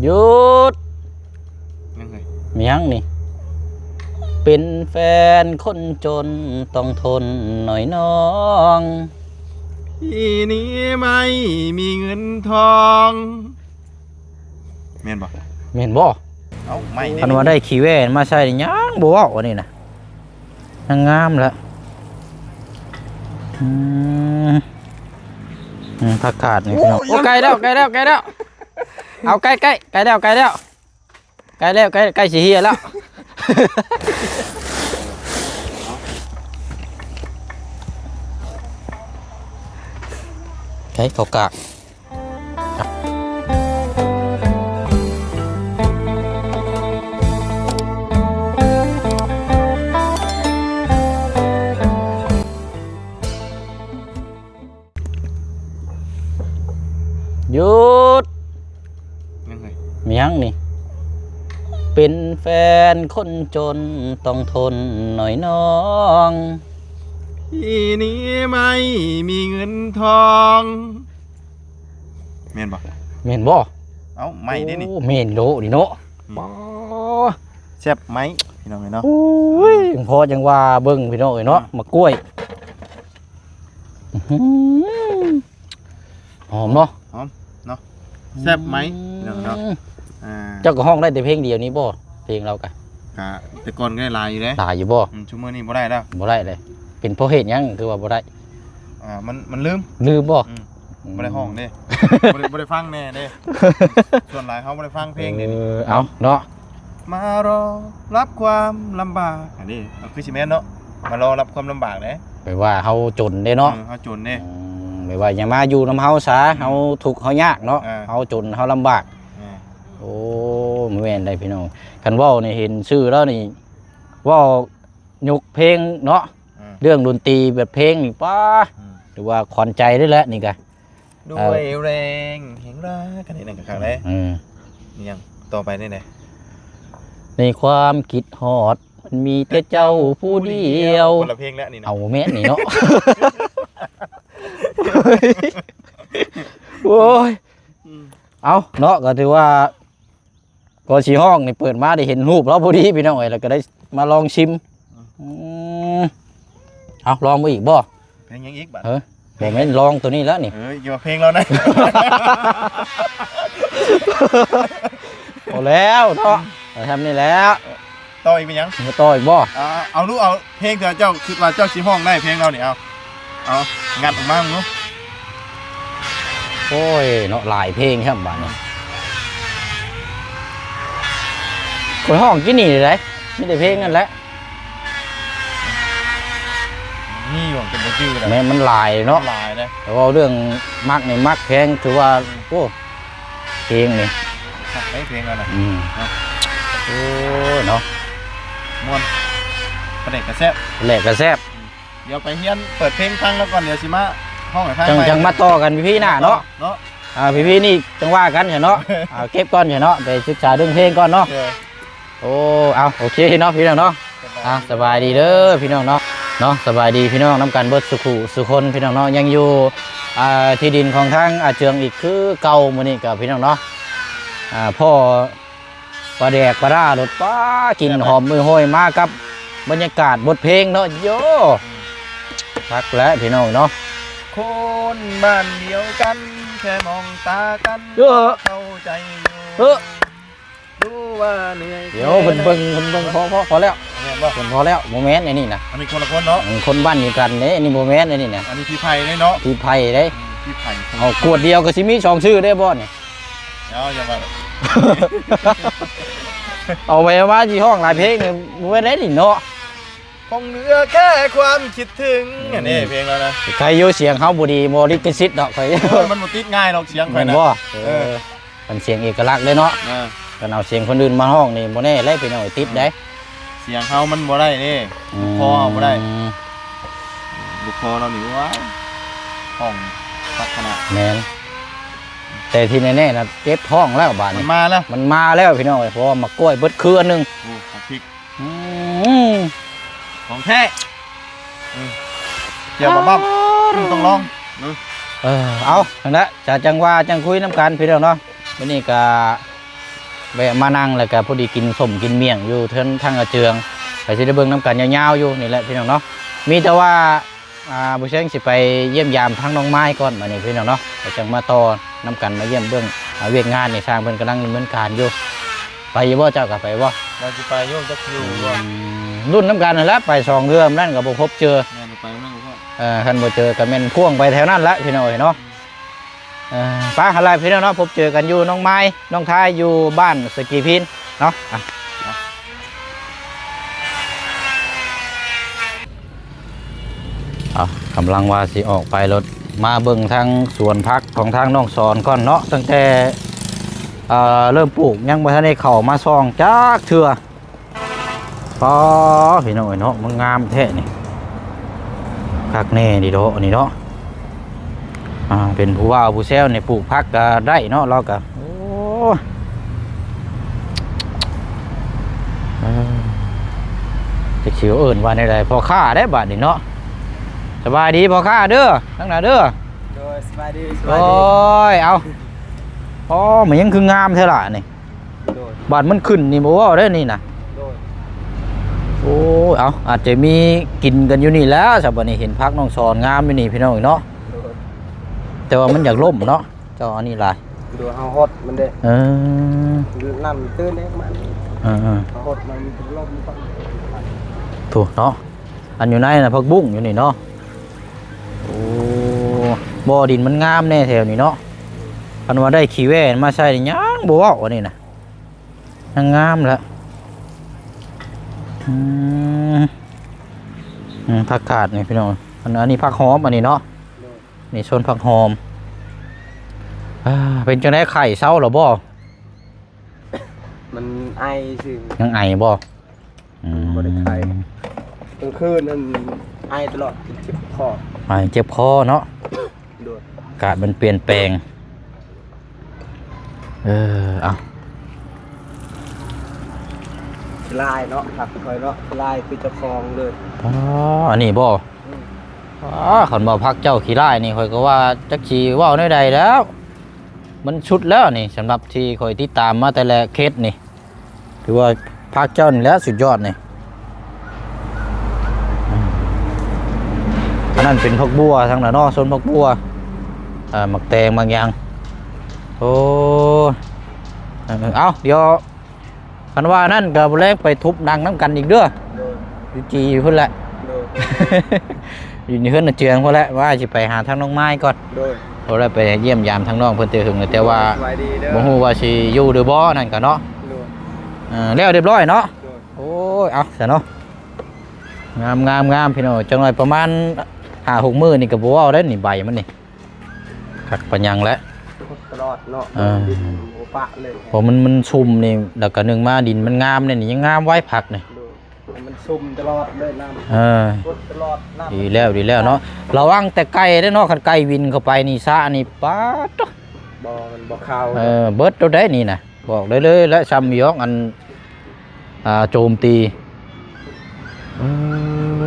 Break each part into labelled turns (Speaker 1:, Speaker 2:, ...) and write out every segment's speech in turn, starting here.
Speaker 1: หยุด
Speaker 2: ยังไง
Speaker 1: เมียงนี่เป็นแฟนคนจนต้องทนหน่อยน้อง
Speaker 2: พี่นี้ไม่มีเงินทองเมียนบ่
Speaker 1: เมียนบ่
Speaker 2: เอาไม่
Speaker 1: คันว่าได้ขี้แว่นมาใส่ยังบ่เว้าอันนี้นะงามแล้วผักกาดนี่พี่น้องโอ้ใกล้แล้วเอาใกล้สิเฮียแล้วใกล้เขากากหยุด
Speaker 2: ยังไง
Speaker 1: เมียงนี่เป็นแฟนคนจนต้องทนหน่อยน้อง
Speaker 2: พี่นี้ไม่มีเงินทองเมียนบ่
Speaker 1: เมียนบ่
Speaker 2: เอาไม่ได้นี่
Speaker 1: เมียนโลดิเนาะ
Speaker 2: แซ่บไหมพี่น้องเนาะ
Speaker 1: พอจังว่าเบิ่งพี่น้องเนาะมะกล้วยหอมเนาะ
Speaker 2: แซ่บไหมพี่น้องเนาะ
Speaker 1: เจ้าก็ห้องได้แต่เพลงเดียวนี้บ่เพลงเรากะ
Speaker 2: แต่ก่อนก็ได้ลายอยู่เลย
Speaker 1: ตายอยู่บ่
Speaker 2: ชั่วโมงนี้บ่ได้แล้ว
Speaker 1: บ่ได้เลยเป็นเพราะเหตุยังคือว่าบ่ได้
Speaker 2: มันลืม
Speaker 1: บ่
Speaker 2: บ่ได้ห้องเด้บ่ได้ฟังแน่เด้ส่วนหลายเขาบ่ได้ฟังเพลงนี่
Speaker 1: เอาเนาะ
Speaker 2: มารอรับความลำบากอันนี้คือสิแม่นเนาะมารอรับความลำบากเด้
Speaker 1: แปลว่าเฮาจนเด้เนาะ
Speaker 2: เฮาจนเด้
Speaker 1: แปลว่าอย่ามาอยู่นำเฮาซะเฮาทุกข์เฮายากเนาะเฮาจนเฮาลำบากโอ้แม่นได้พี่น้องคันเว้านี่เห็นชื่อแล้วนี่เว้ายกเพลงเนาะเรื่องดนตรีแบบเพลงนี่ป้าหรือว่าขวัญใจได้แล้วนี่กะ
Speaker 2: ด้วยแรงแห่งรักกันนี่นั่นก็คักเลยนี่ยังต่อไปได้ไหน
Speaker 1: ในความคิดฮอดมันมีแต่เจ้าผู้เดียว
Speaker 2: คนละเพลงแล้วนี่นะ
Speaker 1: เอาแม่นี่เนาะโอ้ยเอาเนาะก็ถือว่าก็สีห้องนี่เปิดมาได้เห็นรูปแล้วพอดีพี่น้องเอ้ยแล้วก็ได้มาลองชิมเอาลองมาอีกบ่
Speaker 2: เพลงยังอีกบ้าง
Speaker 1: บอกแม่นลองตัวนี้แล้วนี่
Speaker 2: อย่าเพลงเรานะ
Speaker 1: โอ้แล้วเนาะทำนี่แล้ว
Speaker 2: ต่ออีกเป็นยัง
Speaker 1: มาต่ออีกบ่
Speaker 2: เอาลูกเอาเพลงเจ้าคือว่าเจ้าสีห้องได้เพลงเราเนี่ยเอางัดออกมาเนาะ
Speaker 1: โอ้ยเนาะหลายเพลงครับบ้านนี้คนห้องกี่นี่เลยไม่ได้เพลงนั่นแหละ
Speaker 2: นี่หวังเป็นชื่อเลย
Speaker 1: แม่มันลายเนาะ
Speaker 2: ลายเลย
Speaker 1: แต่ว่าเรื่องมักในมักแพงถือว่าโอ้เพลงนี่
Speaker 2: ไม่เพลงแล้วนะ
Speaker 1: โอ้เนาะ
Speaker 2: ม้วนประเด็กกระแซบ
Speaker 1: แหลกกระแซบ
Speaker 2: เดี๋ยวไปเฮียนเปิดเพลงฟังแล้วก่อนเดี๋ยวสิมาห้องไหนฟัง
Speaker 1: จังมาต่อกันพี่หน้าเนาะพี่นี่จังว่ากันเนาะเก็บก่อนเนาะไปศึกษาเรื่องเพลงก่อนเนาะโอ้เอาโอเคเนาะพี่น้องเนาะสบายดีเด้อพี่น้องเนาะสบายดีพี่น้องน้ำกันเบิดสุคนพี่น้องเนาะยังอยู่ที่ดินของทางเจืองอีกคือเก่ามื้อนี้กับพี่น้องเนาะพ่อปลาแดกปลาร่ารถป้ากินหอมมือห้อยมากับบรรยากาศบทเพลงเนาะโย่พักแล้วพี่น้องเนาะ
Speaker 2: คนบ้านเดียวกันแค่มองตากันเข้าใจอยู่รู้ว่าเหนื่อย
Speaker 1: เดี๋ยวเบิ่งพอแล้วพอแล้วโมเมนต์นี่นะ
Speaker 2: อันนี้คนละคนเนาะ
Speaker 1: คนบ้านอยู่กันเนี่ยนี่โมเมนต์นี่นะ
Speaker 2: อันนี้พี่ไผ่เลยเนาะ
Speaker 1: พี่ไผ่เลย
Speaker 2: พี่ไผ่
Speaker 1: เอาขวดเดียวก็สิมี2ชื่อได้บ่เนี่ย
Speaker 2: อย่ามา
Speaker 1: เอาไปว่าที่ห้องหลายเพลงเนี่ยโมเมนต์ได้ดิเนาะ
Speaker 2: คงเหลือแค่ความคิดถึงนี่เพลงแล้วนะ
Speaker 1: ใครโยเสียงเขาบุรีโมลิกิซิตดอกใคร
Speaker 2: มันติดง่ายหรอกเสียงใครนะ
Speaker 1: เป็นเสียงเอกลักษณ์เลยเนาะกันเอาเสียงคนอื่นมาห้องนี่โมแน่ไล่ไปหน่อยติดได้
Speaker 2: เสียงเขามันบ่ได้นี่ลูกคอบ่ได้ลูกคอเราหนิว่าห้องพักขนาด
Speaker 1: แมนแต่ที่แน่ๆนะเจ็บท้องแล้วบ้าน
Speaker 2: มันมา
Speaker 1: แล้วพี่น้องเพราะว่ามากล้วยเบิดเครือนึง
Speaker 2: พริกของแท้เดี๋ยวบ้าต้องลอง
Speaker 1: เอานั่นแหละจังว่าจังคุยน้ำกันพี่น้องเนาะวันนี้ก็ แวะมานั่งแล้วก็พอดีกินส้มกินเมี่ยงอยู่ทางกระเจืองไปสิได้เบิ่งน้ำกันยาวๆอยู่นี่แหละพี่น้องเนาะมีแต่ว่าบุเชงสิไปเยี่ยมยามทั้งน้องไม้ก่อนมานี่พี่น้องเนาะไปจังมาต่อน้ำกันมาเยี่ยมเบื้องเวียกงานนี่สร้างเพิ่นกำลังดำเนินการอยู่ไปอยู่บ่เจ้าก็ไปบ่
Speaker 2: เราจะไปโยกจักอยู่บ่
Speaker 1: รุ่นน้ำกันนั่นแหละไป2เทื่อนั่นก็บ่พบเจอ
Speaker 2: ไปนั่งพ่อ
Speaker 1: คันบ่เจอก็แม่นพ่วงไปแถวนั้นละพี่น้องเนาะป้าอะไรพี่น้องเนาะพบเจอกันอยู่น้องไม้น้องท้ายอยู่บ้านสกีพินเนาะกำลังว่าสิออกไปรถมาเบิ่งทางสวนพักของทางน้องสอนก่อนเนาะตั้งแต่เริ่มปลูกยังบ่ทันได้เข้ามาซองจักเทื่อพอพี่น้องเนาะมันงามแท้นี่คักแน่ดิโดนี่เนาะเป็นผู้ว่าผู้แซวในปลูกพักก็ได้เนาะเราก็โอ้จะเขียวเอิ่นว่าในใดพอค่าได้บาทนี่เนาะสบายดีพอค่าเด้อทั้งนั้นเด้อ
Speaker 2: โดยสบายดี
Speaker 1: โอ้ยเอามันยังคืองามเท่าไหร่นี่บาทมันขึ้นนี่บ่ว่าได้นี่นะโอ้เอาอาจจะมีกินกันอยู่นี่แล้วสัปดาห์นี้เห็นพักน้องสอนงามอยู่นี่พี่น้องเนาะแต่ว่ามันอยากล่มเนาะเจ้าอันนี้ลาย
Speaker 2: ดูเฮาฮดมันเด้น้ำตื้นเล็กมันเฮาฮดมันเป็นล่ม
Speaker 1: ถูกเนาะอันอยู่ในน่ะพักบุ้งอยู่นี่เนาะโอ้บ่อดินมันงามแน่แถวนี้เนาะอันว่าได้ขี้แว่มาใส่ยังบ่ว่าอันนี้นะงามแล้วผักกาดนี่พี่น้องอันนี้ผักหอมอันนี้เนาะนี่ชนผักหอมเป็นจังได๋ไข่เช้าหรอบ่
Speaker 2: มันไอสิ
Speaker 1: ยังไอบ่
Speaker 2: บ่ได้ไข่กลางคืนนั่นไอตลอดเจ็บคอ
Speaker 1: ไอเจ็บคอเนาะอากาศมันเปลี่ยนแปลงเอา
Speaker 2: ลายเนาะผักคอยเนาะลายคือจะฟองเลย
Speaker 1: อันนี้บ่ขันบ่พักเจ้าขี้ร้ายนี่คอยก็ว่าจักชีว่าวในใดแล้วมันชุดแล้วนี่สำหรับที่คอยติดตามมาแต่ละเคสนี่คือว่าพักเจ้านี่แล้วสุดยอดนี่อันนั้นเป็นผักบัวทั้งนั้นเนาะส้นผักบัวหมักแตงบางอย่างโอ้เอาเดี๋ยวคันว่านั่นกับแรกไปทุบดังน้ำกันอีกเด้ออยู่จีอยู่เพิ่นแหละอยู่ในเฮือนเจืองเพิ่นแหละว่าสิไปหาทางน้องไม้ก่อนเราได้ไปเยี่ยมยามทางน้องเพิ่นเตะหึงแต่ว่าบ่ฮู้ว่าสิอยู่หรือบ่นั่นก็เนาะแล้วเรียบร้อยเนาะโอ้ยเอาซะเนาะงามพี่น้องจังหน่อยประมาณ5-6 มื้อนี่ก็บ่เอาได้นี่ใบมันนี่คักปัญญังแล้ว
Speaker 2: ตลอดเนาะโอปะเลย
Speaker 1: พอมันชุ่มนี่แล้วก็นึงมาดินมันงามนี่ยังงามไว้ผักนี่
Speaker 2: มันชุ่มตลอดเลยน้ำตลอดน้ำ
Speaker 1: ดีแล้วเนาะระวังแต่ไก่ได้เนาะคันไก่วินเข้าไปนี่ซะนี่ป๊าด
Speaker 2: มันบ่เข้า
Speaker 1: เบิดตัวได้นี่นะบอกได้เลยและซ้ำยอกอันโจมตี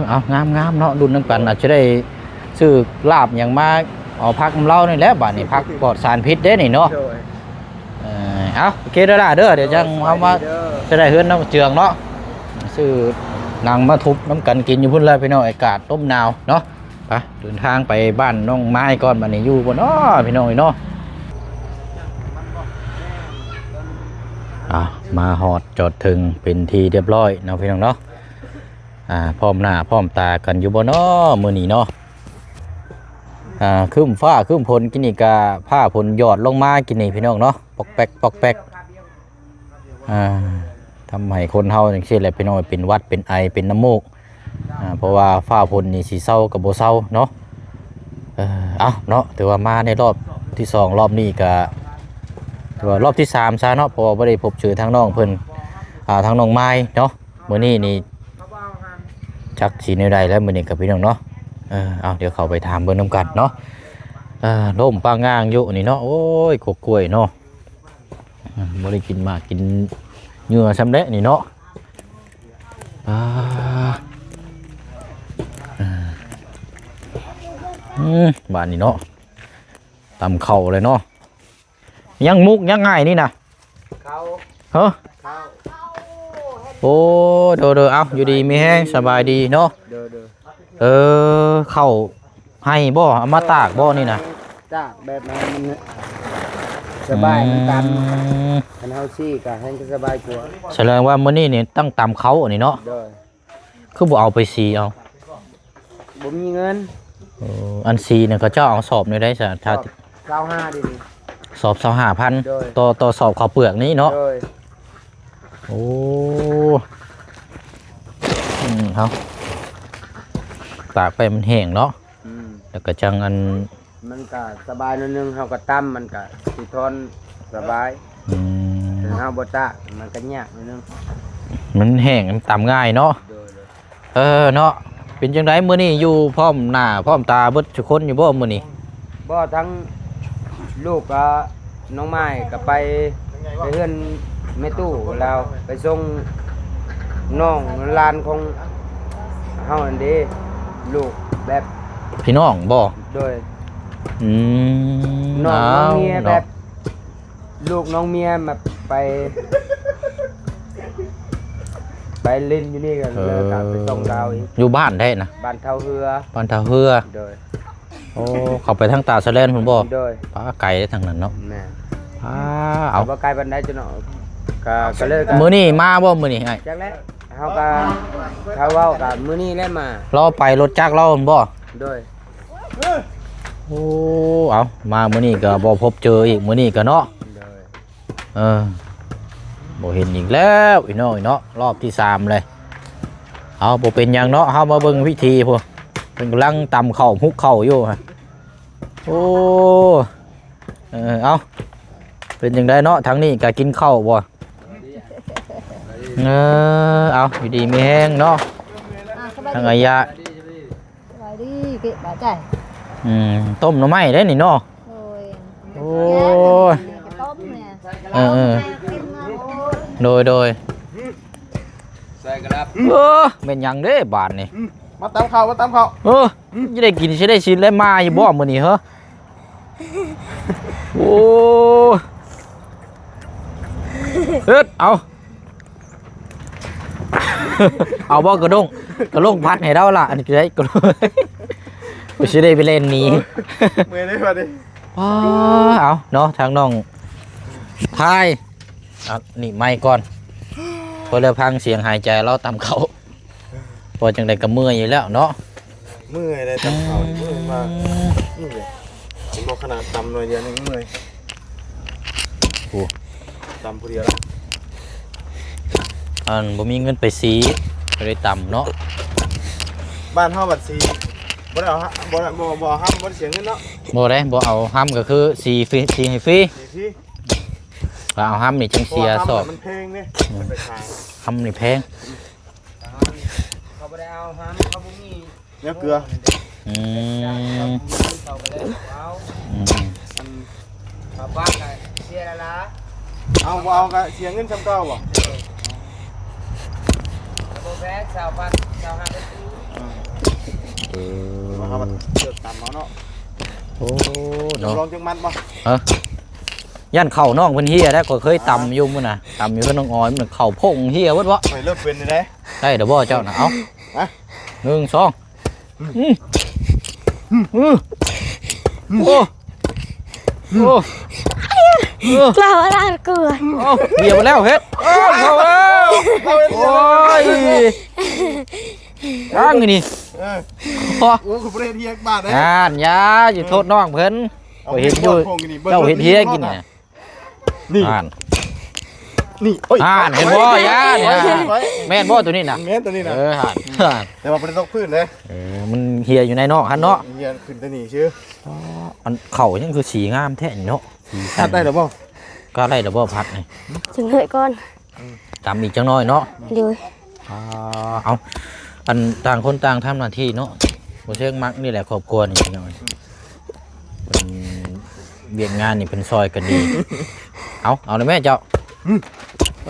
Speaker 1: เอางามเนาะดุนน้ำกันอาจจะได้ซื้อลาบอย่างมากเอาพักน้ำเล่านี่แหละบ้านนี่พักปลอดสารพิษได้นี่เนาะเอาโอเคเด้อเดี๋ยวจังเอามาจะได้เฮือนน้ำเจืองเนาะซื้อนางมาทุบน้ำกันกินอยู่พุ่นเลยพี่น้องอากาศต้มหนาวเนาะไปเดินทางไปบ้านน้องไม้ก่อนบ้านนี้อยู่บนพี่น้องเนาะมาหอดจอดถึงเป็นทีเรียบร้อยเนาะพี่น้องเนาะพร้อมหน้าพร้อมตากันอยู่บนมือนี้เนาะขึ้นฟ้าขึ้นพลกินอีกาผ้าพลหยอดลงมากินนี่พี่น้องเนาะปอกแป๊กทำให้คนเฮาอย่างเช่นอะไรพี่น้องเป็นวัดเป็นไอเป็นน้ำมูกเพราะว่าฟ้าพลนี่สีเศร้ากับโบเศร้าเนาะเนาะแต่ว่ามาในรอบที่2รอบนี้ก็ถือว่ารอบที่3ซะเนาะเพราะว่าไม่ได้พบเจอทางน้องเพิ่นทางน้องไม้เนาะมื้อนี้นี่จักสีในใดแล้วมื้อนี้กับพี่น้องเนาะเดี๋ยวเขาไปถามเบิ่งน้ำกันเนาะร่มปลางางอยู่นี่เนาะโอ้ยกกล้วยเนาะบ่ได้กินมากกินเหงื่อซ้ำเละนี่เนาะบ้านนี่เนาะตำเข่าเลยเนาะยังมุกยังง่ายนี่นะ เฮ้อโอ้โดเอาอยู่ดีมีแห้งสบายดีเนาะเข้าให้บ่เอามาตากบ่นี่นะ
Speaker 3: จ้าแบบนั้นมันสบายมันตันคันเฮาซี่ก็ให้สบายกว่า
Speaker 1: แสดงว่ามื้อนี้นี่ตั้งตามเขาอันนี้เนาะ
Speaker 3: โดย
Speaker 1: คือบ่เอาไปซีเอา
Speaker 3: บ่มีเงิน
Speaker 1: อันซีเนี่ยเขาเจ้าเอาสอบนี่ได้ซะถ้า
Speaker 3: 25ดิ
Speaker 1: สอบ
Speaker 3: โดย
Speaker 1: 25,000ต่อสอบข้าวเปลือกนี้เนาะ
Speaker 3: โดย
Speaker 1: โอ้เอาตากไปมันแห้งเนาะแล้วก็จังอัน
Speaker 3: มันก็สบายนิดนึงเฮาก็ตั้มมันก็สิทนสบายแต่เฮาบ่ตากมันก็ยากนิดนึง
Speaker 1: มันแห้งมันตำง่ายเนาะ
Speaker 3: โดย
Speaker 1: เนาะเป็นจังไดมื้อนี้อยู่พร้อมหน้าพร้อมตาเบิดทุกคนอยู่บ่มื้อนี้
Speaker 3: บ่ทั้งลูกกับน้องไม้ก็ไปเฮือนแม่ตู้เราไปส่งน้องหลานของเฮาอันเด้ลูกแบบ
Speaker 1: พี่น้องบ่
Speaker 3: โดย
Speaker 1: อืม
Speaker 3: น้องเมียแบ
Speaker 1: เนาะ
Speaker 3: บลูกน้องเมียมาไปเล่นอยู่นี่กันเลยกลับไปส่งดาวอีก
Speaker 1: อยู่บ้านได้นะ
Speaker 3: บ้านเท่าเฮือ
Speaker 1: บ้านท่าเฮือ
Speaker 3: โดย
Speaker 1: โอ้เข้าไปทางตาสะแลนพุ่นบ่
Speaker 3: โดย
Speaker 1: ป้าไก่ได้ทางนั้นเนาะ
Speaker 3: แม่
Speaker 1: ป้า
Speaker 3: เอา
Speaker 1: เอา
Speaker 3: บ่ไกลบันไดจะเนาะก็เลย
Speaker 1: มื้อนี้มาบ่มื้อนี้ไอ้
Speaker 3: จักแล้วเฮาก็เขาเว้ากับมื้อนี้แล้วมา
Speaker 1: เราไปรถจักรเราพุ่นบ่
Speaker 3: โดย
Speaker 1: โอ้เอามามื้อนี้ก็บ่พบเจออีกมื้อนี้ก็เนาะ
Speaker 3: โดย
Speaker 1: บ่เห็นอีกแล้วอีน้อยเนาะรอบที่3เลยเอาบ่เป็นหยังเนาะเฮามาเบิ่งวิธีพุ่นเพิ่นกำลังตำข้าวหุกข้าวอยู่ฮะโอ้เอาเป็นจังไดเนาะทางนี้ก็กินข้าวบ่เอาอยู่ดีมีแห้งเนาะทางอายะ
Speaker 4: สบายดีเก็บบ่ใจ
Speaker 1: ต้มหน่อไม้ได้นี่เนาะ
Speaker 4: โอ้ย
Speaker 1: โอ้
Speaker 4: ยต้มเนี่ยกินนะ
Speaker 1: โดย
Speaker 3: ใส่กระดับ
Speaker 1: เป็นหยังเด้บาดนี่
Speaker 2: มาตามข้าว
Speaker 1: จะได้กินสิได้ชินแล้วมาอยู่บ่มื้อนี้เหรอโอ้เฮ็ดเอาบ่กระด้งพัดให้เราล่ะอันนี้ได้กระด้งบ่สิได้ไปเล่นหนี้
Speaker 2: เมื่อยได้ป่ะดิ
Speaker 1: เอาเนาะทางน้องทายนี่ไมค์ก่อนพอแล้วพังเสียงหายใจเราตามเขาพอจังไดก็เมื่อยอยู่แล้วเนาะ
Speaker 2: เมื่อยได้ตามข้าวเมื่อยมากนี่เลยผมบอกขนาดตำหน่อยเดียวนึงเมื่อยตำผู้เดียวแล้ว
Speaker 1: บ่มีเงินไปซีก็เลยต่ำเนาะ
Speaker 2: บ้านเฮาบัดซีบ่ได้เอาบ่ห้ามบ่ได้เสียเงินเนาะ
Speaker 1: บ่เอาห้ำก็คือซีฟรีซีให้ฟรี
Speaker 2: ซี
Speaker 1: ถ้าเอาห้ำนี่จังเสียสอบ
Speaker 2: มันเพลงนี่มันไปขาย
Speaker 1: ห้ำนี่แพง
Speaker 3: เขาบ่ได้เอาหามเขาบ่มี
Speaker 2: เนื้อเกลือ
Speaker 1: อืม
Speaker 3: เขาไปแล้วเอา
Speaker 1: อืม
Speaker 3: เขาบ้านก็เสียแล้วล่ะ
Speaker 2: เอาก็เสียเงินจำเก่าบ่
Speaker 3: บ่แพ้ชาวบ้านชาวหาไปซื้อ
Speaker 2: มาครับเดือดตำเอาเนาะ
Speaker 1: โอ้เนาะ
Speaker 2: ลองจังมันบ่
Speaker 1: ย่านเข่าน้องเพิ่นเฮียได้ก็เคยต่ำอยู่มื้อน่ะต่ำอยู่เพิ่นน้องอ้อยมันเข่าโพ่งเฮียเบิดวะ
Speaker 2: ไปเลิกเป็นได้
Speaker 1: ได้เด้อบ่เจ้าน่ะเอา 1 2โอ้
Speaker 4: เราอะไรเกลือ
Speaker 1: เบียบมาแล้วเฮ็ดเข้าแล้วโอ้ยย่างนี่
Speaker 2: โอ้คุณประเทศเฮียบาทเลย
Speaker 1: ยาอย่าโทษน้องเพิ่นก็เห็นอยู่เจ้าเห็นเฮียกินเนี่ย
Speaker 2: นี่ นี่
Speaker 1: เห็นบ่ยาเนี่ยแม่นบ่ตัวนี้น่ะ
Speaker 2: แม่นตัวนี้นะ
Speaker 1: ห่าน
Speaker 2: แต่ว่าเป็นตกพื้นเลย
Speaker 1: มันเฮียอยู่ในนอกหันเนาะ
Speaker 2: เฮียขึ้นตัวนี้ชื่อ
Speaker 1: อันเข่ายังคือสีงามแท้นี่เนาะ
Speaker 2: ชัดได้หรือเปล่า
Speaker 1: ก็ได้ดับเบิลพัดนี่
Speaker 4: ถึงเหนื่อยก่อน
Speaker 1: ตามอีกจังน้อยเนาะ
Speaker 4: เดี๋ยว
Speaker 1: เอาอันต่างคนต่างทำหน้าที่เนาะบ่เชิงมักนี่แหละครอบครัวนี่น้อยเป็นเบียดงานนี่เป็นซอยกันดีเอาเลยแม่เจ้าเ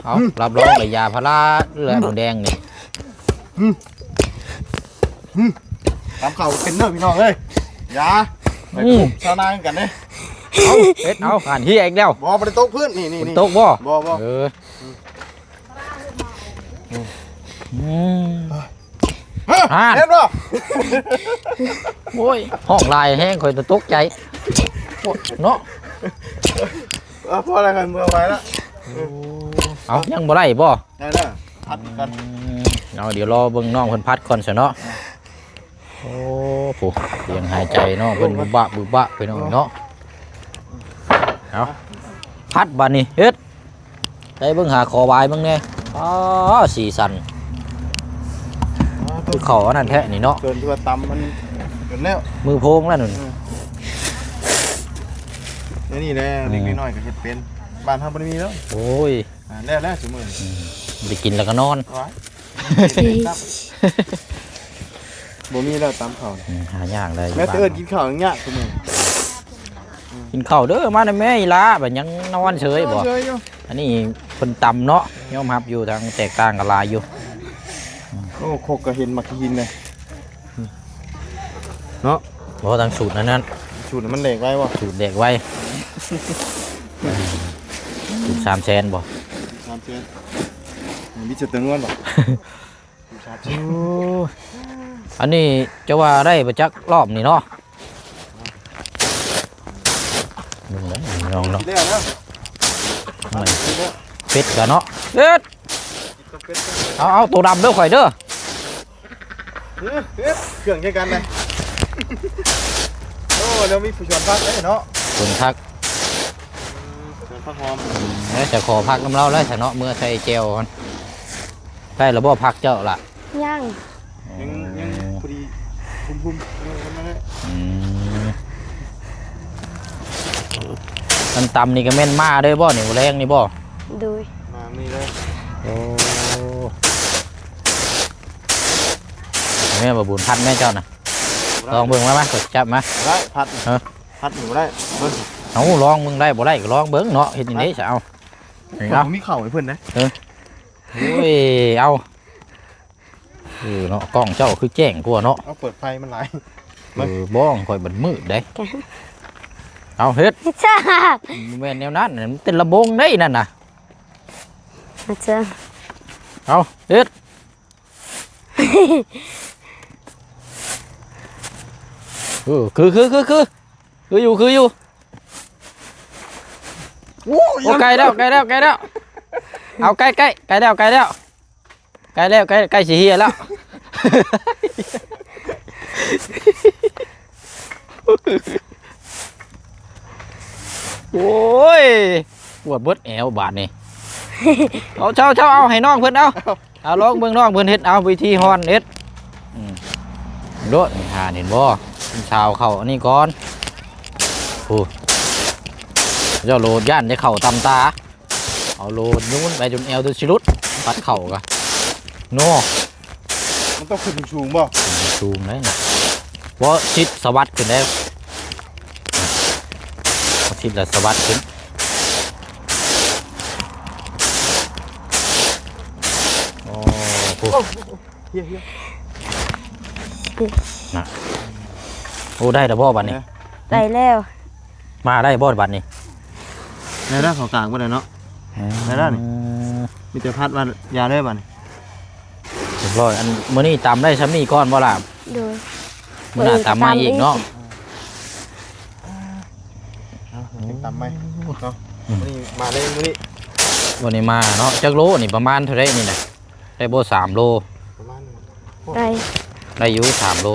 Speaker 1: อารับรองเลยยาพาราเลือดหมูแดงนี่
Speaker 2: ตามเข่าเป็นเนื้อพี่น้องเลยยาไปปลูกชาวนางกันเนี่ย
Speaker 1: เอาเฮ็ดเอาอ่านเฮียอีกแล้ว
Speaker 2: บ่บ่ได้ตกพื้นนี่
Speaker 1: ฝนตกบ่
Speaker 2: บ่
Speaker 1: เออ
Speaker 2: เห็นบ่
Speaker 1: โอ้ยห้องลายแห้งคอยจะตกใจเนาะ
Speaker 2: พออะไรกันมือไว้แล้ว
Speaker 1: เอายังบ่ได้บ่
Speaker 2: ได้แล้วพัดกัน
Speaker 1: เอาเดี๋ยวรอเบิ่งน้องเพิ่นพัดก่อนซะเนาะโอ้โหเสียงหายใจเนาะเพิ่นบุบะไปน้องเนาะเอาพัดบัดนี้เฮ็ดได้เบิ่งหาขอวายเบิ่งแน่อ๋อสีสันคือเขาอันนั้นแท้นี่เนาะ
Speaker 2: เกินที่ว่าตำมันเกินแล้ว
Speaker 1: มือโพงแล้วนั่น
Speaker 2: นี่แหละเล็กน้อยก็เฮ็ดเป็นบ้านเฮาบ่ได้มีแล้ว
Speaker 1: โอ้ย
Speaker 2: แล้วซุมื้อ
Speaker 1: ไปกินแล้วก็นอน
Speaker 2: ว้ายบ่มีแล้วตำข้าว
Speaker 1: หายากเลย
Speaker 2: แม่เอิ้นกินข้าวอย่างเงี้ยซุมื้อ
Speaker 1: กินข้าวเด้อมาได้แม่อีหลาแบบยังนอนเฉยบ่
Speaker 2: เฉยอยู่
Speaker 1: อันนี้เพิ่นตำเนาะยอมรับอยู่ทางแตกต่างกันหลายอยู่
Speaker 2: โอ้คกก็เห็นมักกินเลยเนาะ
Speaker 1: บ่ทางสูตรนั้น
Speaker 2: สูตรมันแหลกไว้บ่
Speaker 1: สูตรเด็กไว้สูตร3แสนบ่
Speaker 2: 3เดือนมีจะตึงวันบ่3เดือน
Speaker 1: อันนี้จะว่าได้ประจักรอบนี่เนาะนึงแล้วน้องเนาะ
Speaker 2: เด้อเนาะ
Speaker 1: เป็ดกันเนาะเป็ดเอาตัวดำเด้อข่อยเด้อ
Speaker 2: เครื่องใช้กันเลยโอ้แล้วมีผู้ชวนพักเลยเนาะ
Speaker 1: คนพัก
Speaker 2: ชวนพักหอม
Speaker 1: แล้วจะขอพักน้ำเล่าแล้วเนาะเมื่อใส่เจลกันได้ระบบพักเจ้าล่ะ
Speaker 4: ย่าง
Speaker 2: ยังพอดีพุ่มๆนั่นแหละ
Speaker 1: มันตำนี่ก็แม่นมาเด้อบ่นี่แรงนี่บ่
Speaker 4: โดย
Speaker 2: มานี่เลย
Speaker 1: โอ้แม่บ่บุญพัดแม่เจ้าน่ะลองเบิ่งมากดจับมา
Speaker 2: ได้พัดหนูได้เบิ่ง
Speaker 1: เอาลองมึงได้บ่ได้ก็ลองเบิ่งเนาะเฮ็ดจังได๋ซะเอาเอา
Speaker 2: มีเข่าให้เพิ่นนะ
Speaker 1: โอ้ยเอาเนาะกล้องเจ้าคือแจ้งกว่าเนาะ
Speaker 2: เอาเปิดไฟมันหลาย
Speaker 1: บ้องข่อยบัดมืดเด้เอาเฮ็ด
Speaker 4: จ้า
Speaker 1: แม่นแนวนั้นมันเป็นระบงได้นั่นน่ะ
Speaker 4: จ้า
Speaker 1: เอาเฮ็ดคืออยู่โอ้ใกล้แล้วเอาใกล้สิเฮียแล้วโอ้ยปวดเบิดแอวบาดนี่เอาเช่าเอาให้น้องเพิ่นเอาลองเบิ่งน้องเพิ่นเฮ็ดเอาวิธีฮ้อนเฮ็ดโดดนี่หาเห็นบ่ชาวเข้าอันนี้ก่อนโอ้เจ้าโลดย่านได้เข้าตำตาเอาโลดนู้นไปจนแอวจนสิรุดปัดเข่ากะโน่
Speaker 2: มันต้องขึ้นสูงบ่
Speaker 1: ซูมเลยว่าชิดสวัสดขึ้นแล้วชิดแล้วสวัสดขึ้นโอ้โห
Speaker 2: เฮีย
Speaker 1: โอ้ได้แต่บ่บัดนี้
Speaker 4: ได้แล้ว
Speaker 1: มาได้บ่บัดนี้
Speaker 2: ในด้านของกลางบ่ได้เนาะ ได้แล้วนี่ มีแต่พัดมายาได้บ่นี่
Speaker 1: เรียบร้อยอันมื้อนี้ตำได้ซ้ำนี่ก้อนบ่ล่ะ
Speaker 4: โดย
Speaker 1: มื้อหน้าตำมาอีกเนาะ
Speaker 2: ตำไหมเนาะนี่มาได้มื้อนี้
Speaker 1: วันนี้มาเนาะจักโลนี่ประมาณเท่าไรนี่นะได้บ่3 โล
Speaker 2: ประมาณ
Speaker 4: ได้
Speaker 1: ได้อยู่3 โล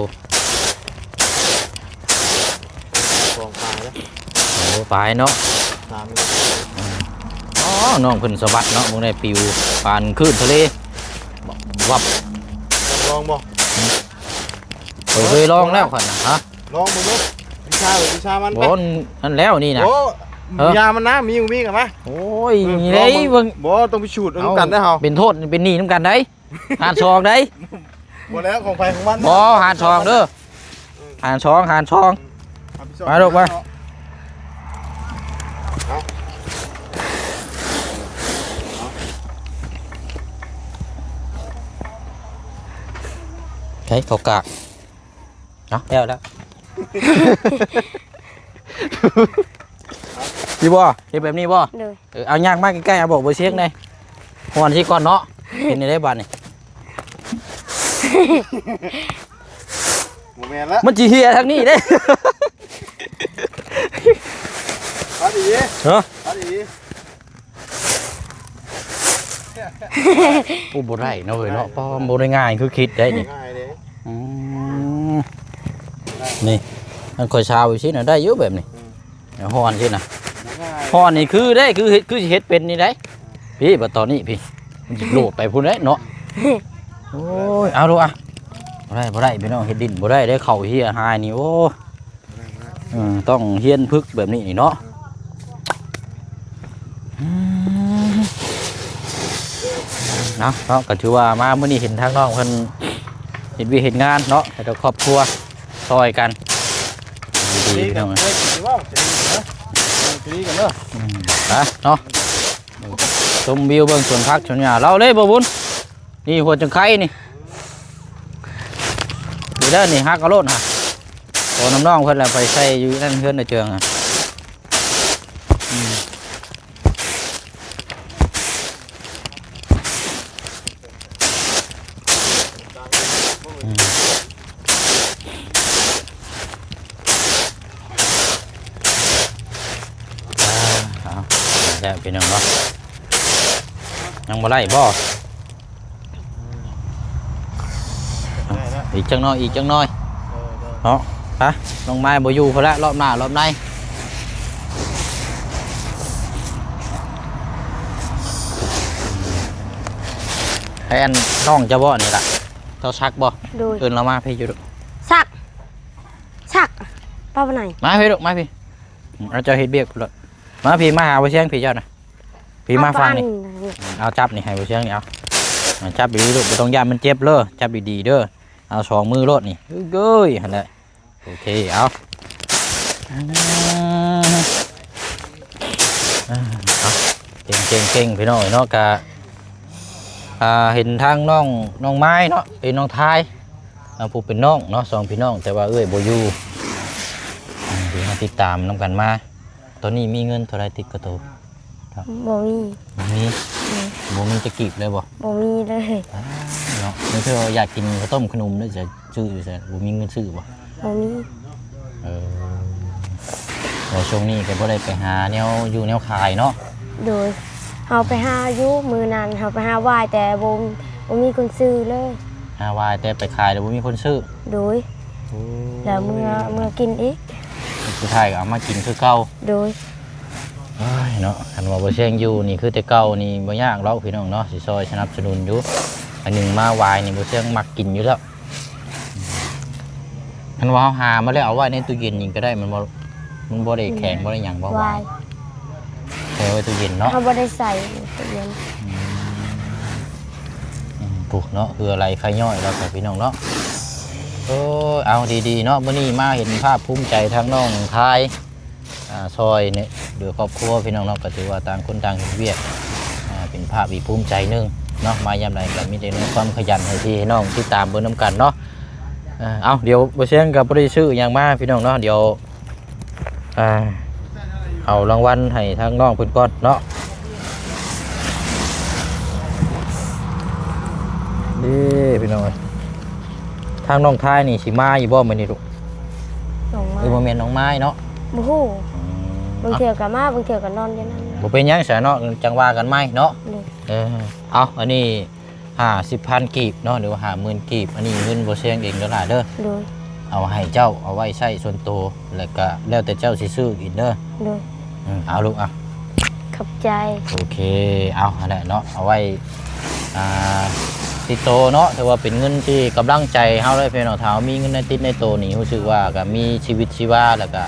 Speaker 2: กองปลาแล้ว
Speaker 1: โอ้ปลายเนาะ
Speaker 2: 3
Speaker 1: อ๋อน้องเพิ่นสวัสดเนาะมึงได้ปิวปานคลื่นทะเลวับ
Speaker 2: ลองบ่
Speaker 1: เคยลองแล้วคั่นน่ะฮะ
Speaker 2: ลองมึงเนาะวิชามันไป
Speaker 1: บ่นั่นแล้วนี่นะ
Speaker 2: โอ้ยามันนะมีกันไหม
Speaker 1: โอ้ยนี่เด้เบิ่ง
Speaker 2: บ่ต้องไปฉูดน้ำกันได้เฮา
Speaker 1: เป็นโทษเป็นหนี้นํกันได้หารซองได้
Speaker 2: บ่แล้วของไฟของมัน
Speaker 1: บ่หารซองเด้อหารซองมาลูกมาใช้เขากากเนาะแล้ว นี่บ่เฮ็ดแบบนี้บ่
Speaker 4: โดย
Speaker 1: เอายากมากใกล้ๆเอาบอกบ่เสียงได้ฮอนสิก่อนเนาะเห็นได้บัดนี่
Speaker 2: โมเมนต์ละ
Speaker 1: มันสิเฮียทางนี้เด้
Speaker 2: พอดี
Speaker 1: เนาะ
Speaker 2: พอดี
Speaker 1: โอ้บ่ได้เนาะเว้ยเนาะป้อมบ่ได้ง่ายคือคิดได้นี่
Speaker 2: ง่ายเลย
Speaker 1: อืมนี่มันค่อยชาวอีกสิน่ะได้อยู่แบบนี้ฮอนสิน่ะ
Speaker 2: ง่าย
Speaker 1: ฮอนนี่คือได้คือเฮ็ดคือสิเฮ็ดเป็นนี่ได้พี่บัดตอนนี้พี่มันสิโลดไปพุ่นเด้เนาะโอ้ยเอาดูอ่ะบ่ได้พี่น้องเฮ็ดดินบ่ได้ได้เข้าเฮียหายนี่โอ้ต้องเฮียนพึกแบบนี้นี่เนาะเนาะก็ถือว่ามามื้อนี้เห็นทางน้องเพิ่นเฮ็ดวิเฮ็ดงานเนาะให้กับครอบครัวซอยกันดี
Speaker 2: ดี
Speaker 1: พี่
Speaker 2: กั
Speaker 1: น้
Speaker 2: น
Speaker 1: อง
Speaker 2: เลยดีว่าจะดีนะดีกันเนอะ
Speaker 1: เนาะชมวิวเบิ่งสวนผักสวนหญ้าเราเลยบ่บุญนี่หัวจังไข่นี่อยู่เด้อนี่ฮักเอาโลดฮะโอ้น้ำน้องเพิ่นล่ะไปใส่อยู่นั่นเพิ่นในเจืองอ่ะแล้วพี่น้องเนาะยังบ่ไล่บ่อีกจังน้อยอีกจังน้อยเนาะฮะน้องไม้บ่อยู่พุ่นละรอบหน้ารอบในให้อันน้องจะบ่นี่ล่ะเจ้าชักบ่
Speaker 4: โดย
Speaker 1: เอิ้นเรามาพี่อยู่ดุ
Speaker 4: สักป้าวันไหน
Speaker 1: มาพี่ดุมาพี่เราจะเฮ็ดเบียกพุ่นละมาพี่มาหาบ่เชียงพี่เจ้าน่ะพี่มาฟังนี่เอาจับนี่ให้บ่เชียงนี่เอาจับดีๆลูกบ่ต้องย่านมันเจ็บเด้อจับดีๆเด้อเอาสองมือโลดนี่เอ้ยหั่นแหละโอเคเอาเก่งพี่น้องเนาะกะเห็นทางน้องไม้เนาะเป็นน้องทายผู้เป็นน้องเนาะสองพี่น้องแต่ว่าเอ้ยบ่อยู่เดี๋ยวมาติดตามนํกันมาตอนนี้มีเงินเท่าไรติดกระโต
Speaker 4: บ่มี
Speaker 1: บ่มีจะกีบเลยบ่
Speaker 4: บ่มีเลย
Speaker 1: เนาะนี่คืออยากกินข้าวต้มขนมด้วยจะซื้ออยู่แต่บ่มีเงินซื้อบ่
Speaker 4: บ่มี
Speaker 1: แต่ช่วงนี้ก็บ่ได้ไปหาแนวอยู่แนวขายเนาะ
Speaker 4: โดยเฮาไปหาอยู่มือนั้นเฮาไปหาวายแต่บ่มีคนซื้อเลย
Speaker 1: หาวายแต่ไปขายแล้วบ่มีคนซื้อ
Speaker 4: โดยแล้วเมื่อกินอีก
Speaker 1: สุดท้ายก็เอามากินคือเก่า
Speaker 4: โดย
Speaker 1: เอ้ยเนาะคันว่าบ่เชียงอยู่นี่คือแต่เก่านี่บ่ยากหรอกพี่น้องเนาะสิซอยสนับสนุนอยู่อันหนึงมาวายนี่บ่เชียงมักกินอยู่แล้วคันว่าเฮาหามาแล้วเอาไว้ในตู้เย็นนี่ก็ได้มันบ่ได้แข็งบ่ได้หยังบ่วาว
Speaker 4: าย ย
Speaker 1: แช่ไว้ตู้เย็นเนาะ
Speaker 4: เฮาบ่ได้ใส่ตู้เย็น
Speaker 1: ปลูกเนาะคืออะไรใครย่อยแล้วแต่พี่น้องเนาะโอ้เอาดีๆเนาะมื้อนี้มาเห็นภาพภูมิใจทั้งน้องทายซอยเนี่ยโดยครอบครัวพี่น้องเนาะก็ถือว่าต่างคนต่างเฮ็ดเวียกเป็นภาพอีกภูมิใจหนึงเนาะมายามใดก็มีแต่เรื่องความขยันให้พี่ให้น้องติดตามเบิ่งนํกันเนาะเอาเดี๋ยวบ่เสียงก็บ่ได้ซื้อหยังมาพี่น้องเนาะเดี๋ยวเอารางวัลให้ทางน้องเพิ่นก่อนเนาะนี่พี่น้องทางน้องทายนี่สิมาอยู่บ่มื้อนี้ลูก
Speaker 4: ลงมา
Speaker 1: บ่แม่นน้องไม้เนาะ
Speaker 4: บ่ฮู้บางเทื่อก็มาบางเทื่อก็นอนอยู่นั่น
Speaker 1: บ่เป็นหยังซะเนาะจังว่ากันไหมเนาะ
Speaker 4: เลย
Speaker 1: เอาอันนี้50,000กีบเนาะหรือว่า50,000กีบอันนี้เงินบ่เสียงเองเด้อล่ะเด้อ
Speaker 4: โดย
Speaker 1: เอาให้เจ้าเอาไว้ใช้ส่วนตัวแล้วก็แล้วแต่เจ้าสิซื้ออีกเด้อ
Speaker 4: โดย
Speaker 1: เอาลูกอ่ะ
Speaker 4: ขอบใจ
Speaker 1: โอเคเอาอันนั้นเนาะเอาไว้ติดโตเนาะถือว่าเป็นเงินที่กำลังใจเฮาเลยพี่น้องถ้าเฮามีเงินในติดในโตนี่รู้สึกว่าก็มีชีวิตชีวาแล้วก็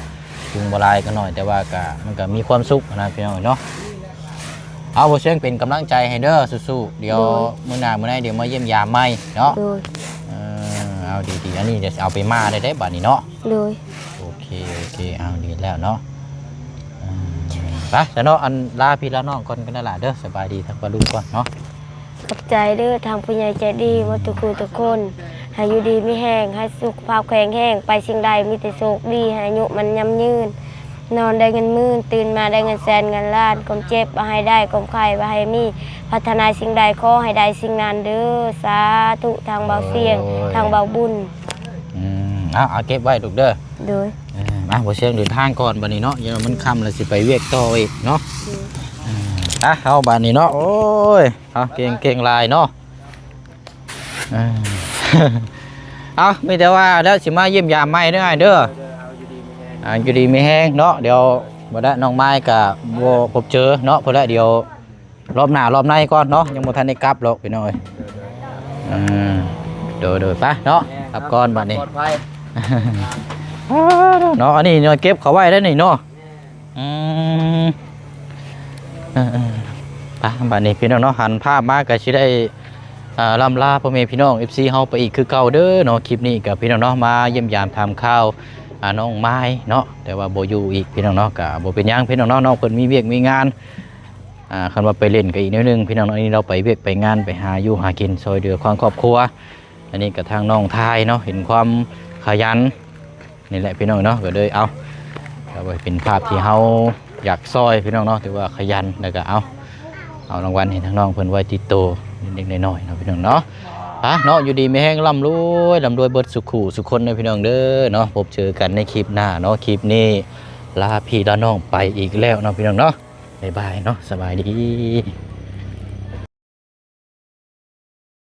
Speaker 1: ถึงบ่หลายก็น้อยแต่ว่าก็มันก็มีความสุขนะพี่น้องเนาะเอาบ่เชิงเป็นกำลังใจให้เด้อสู้ๆเดี๋ยวมื้อหน้ามื้อไหนเดี๋ยวมาเยี่ยมยามใหม่เนาะ
Speaker 4: โดย
Speaker 1: เอาดีๆอันนี้เดี๋ยวเอาไปมาได้บัดนี้เนาะ
Speaker 4: โดย
Speaker 1: โอเคเอาดีแล้วเนาะไปแต่เนาะอันลาพี่ลาน้องก่อนกันนั่นล่ะเด้อสบายดีทั้งปลาลูกก่อนเนาะ
Speaker 4: ขอบใจเด้อทางผู้ใหญ่ใจดีว่าทุกคนให้อยู่ดีไม่แห้งให้สุขภาพแข็งแรงไปสิ่งใดมีแต่โชคดีให้อายุมันยำยืน นอนได้เงินหมื่นตื่นมาได้เงินแสนเงินล้านความเจ็บบ่ให้ได้ความไข้บ่ให้มีพัฒนาสิ่งใดขอให้ได้สิ่งนั้นเด้อสาธุทางเบาเสียงทางเบาบุญ
Speaker 1: เอาเก็บไว้ลูกเด้อ
Speaker 4: โดย
Speaker 1: มาบ่เสียงเดินทางก่อนบัดนี้เนาะเดี๋ยวมันค่ำแล้วสิไปเวียกต่ออีกเนาะเอาบัดนี้เนาะโอ้ยเอาเก่งลายเนาะเอามีแต่ว่าแล้วสิมาเยี่ยมยามใหม่เด้อเด้ออยู่ดีไม่แห้งเนาะเดี๋ยวบ่ได้น้องไม้กับบ่พบเจอเนาะเพราะว่าเดี๋ยวรอบหน้ารอบในก่อนเนาะยังบ่ทันได้กลับหรอกพี่น้อยโดยไปเนาะกลับก่อนบัดนี้
Speaker 2: ปลอดภัย
Speaker 1: เนาะอันนี้เนาะเก็บเขาไว้ได้นี่เนาะไปบัดนี้พี่น้องเนาะหันภาพมาก็สิได้ลำลาพ่อแม่พี่น้อง FC เฮาไปอีกคือเก่าเด้อเนาะคลิปนี้กับพี่น้องเนาะมาเยี่ยมยามทำข้าวน้องไม้เนาะแต่ว่าบ่อยู่อีกพี่น้องเนาะก็บ่เป็นหยังพี่น้องเนาะน้องเพิ่นมีเวียกมีงานคันว่าไปเล่นก็อีกนิดนึงพี่น้องเนาะนี่เราไปเวียกไปงานไปหาอยู่หากินซอยเดือความครอบครัวอันนี้ก็ทางน้องทายเนาะเห็นความขยันนี่แหละพี่น้องเนาะก็เลยเอาไว้เป็นภาพที่เฮาอยากซอยพี่น้องเนาะถือว่าขยันแล้วก็เอารางวัลให้ทางน้องเพิ่นไว้ติดโตเล็กๆน้อยๆเนาะพี่น้องเนาะเนาะอยู่ดีไม่แห้งร่ำรวยเบิดสุขุสุขคนนะพี่น้องเด้อเนาะพบเจอกันในคลิปหน้าเนาะคลิปนี้ลาพี่ลาน้องไปอีกแล้วเนาะพี่น้องเนาะบ๊ายบายเนาะสบายดี